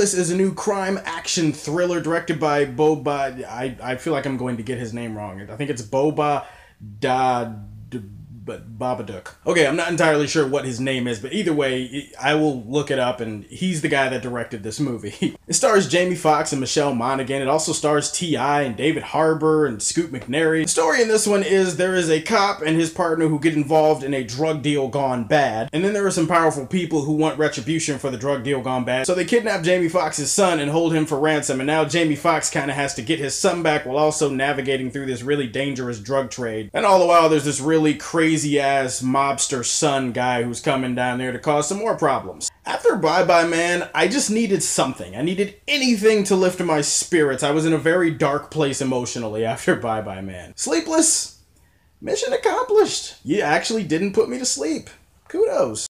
Sleepless is a new crime action thriller directed by Boba. I feel like I'm going to get his name wrong. I think it's Boba Babadook. Okay, I'm not entirely sure what his name is, but either way, I will look it up, and he's the guy that directed this movie. It stars Jamie Foxx and Michelle Monaghan. It also stars T.I. and David Harbour and Scoot McNairy. The story in this one is there is a cop and his partner who get involved in a drug deal gone bad, and then there are some powerful people who want retribution for the drug deal gone bad, so they kidnap Jamie Foxx's son and hold him for ransom, and now Jamie Foxx kind of has to get his son back while also navigating through this really dangerous drug trade. And all the while, there's this really crazy ass mobster son guy who's coming down there to cause some more problems. After Bye Bye Man, I just needed something. I needed anything to lift my spirits. I was in a very dark place emotionally after Bye Bye Man. Sleepless? Mission accomplished. You actually didn't put me to sleep. Kudos.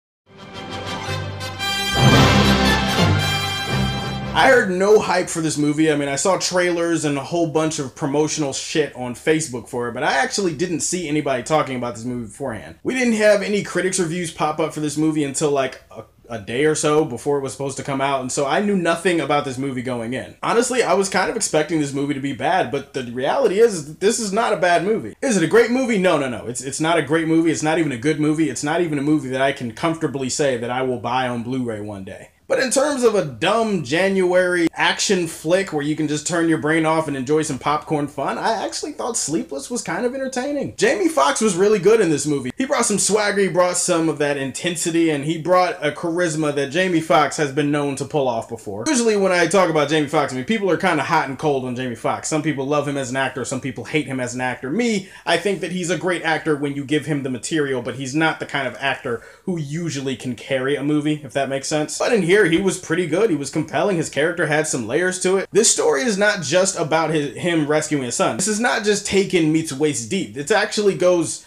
I heard no hype for this movie. I mean, I saw trailers and a whole bunch of promotional shit on Facebook for it, but I actually didn't see anybody talking about this movie beforehand. We didn't have any critics reviews pop up for this movie until like a day or so before it was supposed to come out, and so I knew nothing about this movie going in. Honestly, I was kind of expecting this movie to be bad, but the reality is this is not a bad movie. Is it a great movie? No. It's not a great movie. It's not even a good movie. It's not even a movie that I can comfortably say that I will buy on Blu-ray one day. But in terms of a dumb January action flick where you can just turn your brain off and enjoy some popcorn fun, I actually thought Sleepless was kind of entertaining. Jamie Foxx was really good in this movie. He brought some swagger, he brought some of that intensity, and he brought a charisma that Jamie Foxx has been known to pull off before. Usually when I talk about Jamie Foxx, I mean, people are kind of hot and cold on Jamie Foxx. Some people love him as an actor, some people hate him as an actor. Me, I think that he's a great actor when you give him the material, but he's not the kind of actor who usually can carry a movie, if that makes sense. But in here, he was pretty good. He was compelling. His character had some layers to it. This story is not just about him rescuing his son. This is not just Taken meets Waist Deep. It actually goes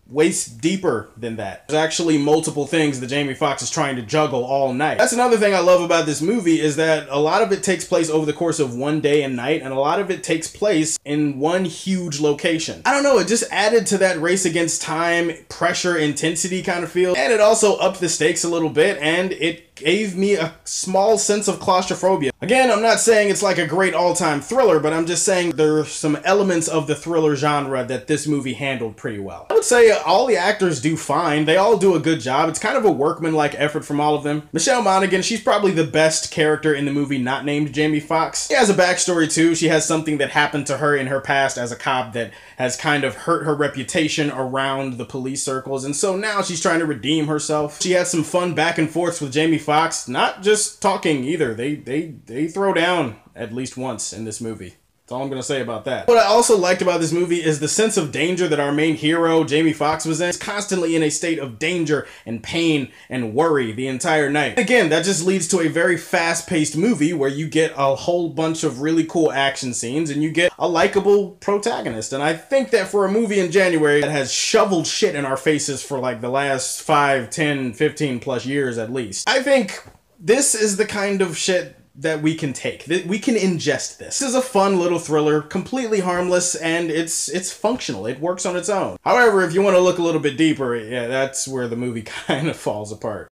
waist deeper than that. There's actually multiple things that Jamie Foxx is trying to juggle all night. That's another thing I love about this movie, is that a lot of it takes place over the course of one day and night, and a lot of it takes place in one huge location. I don't know, it just added to that race against time, pressure, intensity kind of feel, and it also upped the stakes a little bit, and it gave me a small sense of claustrophobia. Again, I'm not saying it's like a great all-time thriller, but I'm just saying there are some elements of the thriller genre that this movie handled pretty well. I would say all the actors do fine. They all do a good job. It's kind of a workman-like effort from all of them. Michelle Monaghan, she's probably the best character in the movie not named Jamie Foxx. She has a backstory too. She has something that happened to her in her past as a cop that has kind of hurt her reputation around the police circles, and so now she's trying to redeem herself. She has some fun back and forths with Jamie Foxx, not just talking either. They throw down at least once in this movie. That's all I'm gonna say about that. What I also liked about this movie is the sense of danger that our main hero, Jamie Foxx, was in. He's constantly in a state of danger and pain and worry the entire night. Again, that just leads to a very fast-paced movie where you get a whole bunch of really cool action scenes and you get a likable protagonist. And I think that for a movie in January that has shoveled shit in our faces for like the last 5, 10, 15 plus years at least, I think this is the kind of shit that we can take. We can ingest this. This is a fun little thriller, completely harmless, and it's functional. It works on its own. However, if you want to look a little bit deeper, yeah, that's where the movie kind of falls apart.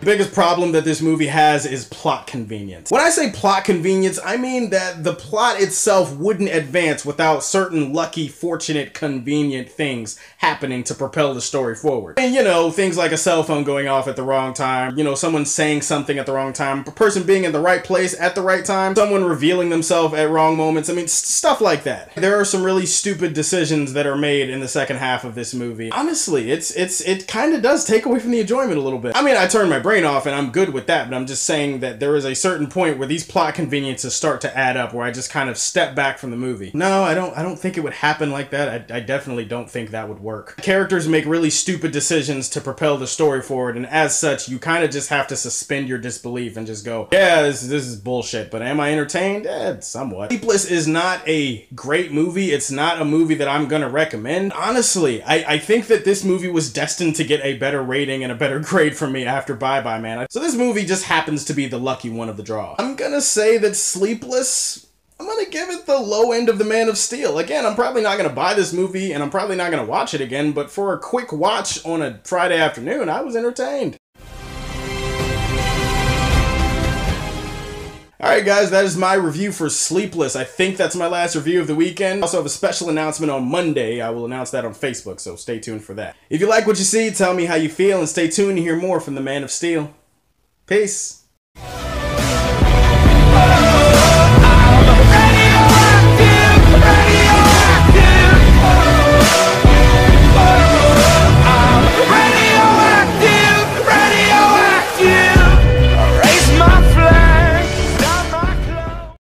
The biggest problem that this movie has is plot convenience. When I say plot convenience, I mean that the plot itself wouldn't advance without certain lucky, fortunate, convenient things happening to propel the story forward. And you know, things like a cell phone going off at the wrong time, you know, someone saying something at the wrong time, a person being in the right place at the right time, someone revealing themselves at wrong moments. I mean, stuff like that. There are some really stupid decisions that are made in the second half of this movie. Honestly, it kind of does take away from the enjoyment a little bit. I mean, I turned my brain off and I'm good with that, but I'm just saying that there is a certain point where these plot conveniences start to add up, where I just kind of step back from the movie. No, I don't think it would happen like that. I definitely don't think that would work. Characters make really stupid decisions to propel the story forward, and as such, you kind of just have to suspend your disbelief and just go, yeah, this is bullshit, but am I entertained? Somewhat. Sleepless is not a great movie. It's not a movie that I'm gonna recommend. Honestly, I think that this movie was destined to get a better rating and a better grade from me after Bye Bye Man. So this movie just happens to be the lucky one of the draw. I'm gonna say that Sleepless, I'm gonna give it the low end of the Man of Steel. Again, I'm probably not gonna buy this movie and I'm probably not gonna watch it again, but for a quick watch on a Friday afternoon, I was entertained. Alright guys, that is my review for Sleepless. I think that's my last review of the weekend. I also have a special announcement on Monday. I will announce that on Facebook, so stay tuned for that. If you like what you see, tell me how you feel, and stay tuned to hear more from the Man of Steel. Peace.